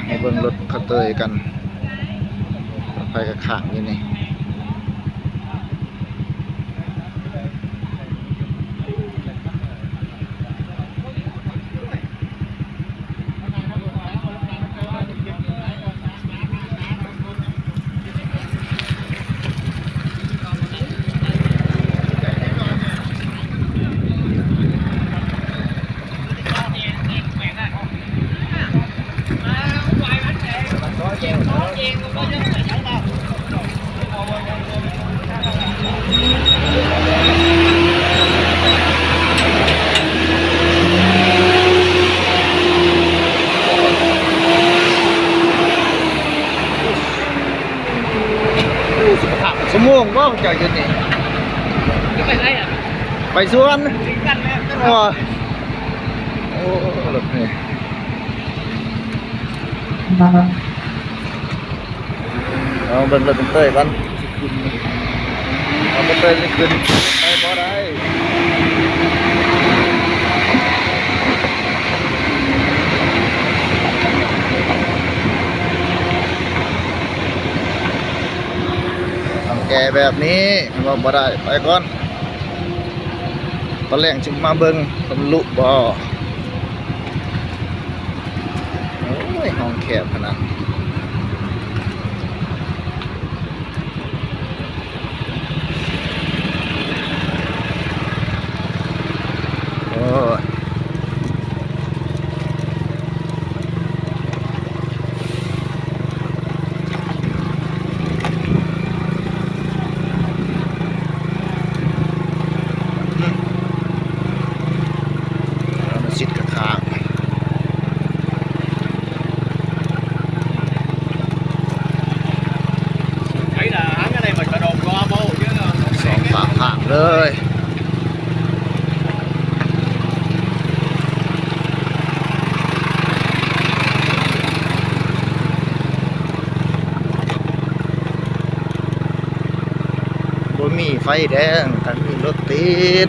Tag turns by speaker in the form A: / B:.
A: ให้เบิ่งรถเขาเตยกันไปกับข้างอยู่นี่สุขภาพสมองก็จะอยู่นี่ไปไหนอ่ะไปสวนโอ้รถนี่เอาเบิ่งรถเต้ยกันเอาเต้ยนี่ขึ้นไปบ่ได้แก่แบบนี้ว่าบ่ได้ไปก่อนตอนแรกจึงมาเบิ่งตำลุบ่โอ้ยห้องแคบขนาดโอ้ยชิดกระทางสองฝากทางเลยบ่มีไฟแดงกันมีรถติด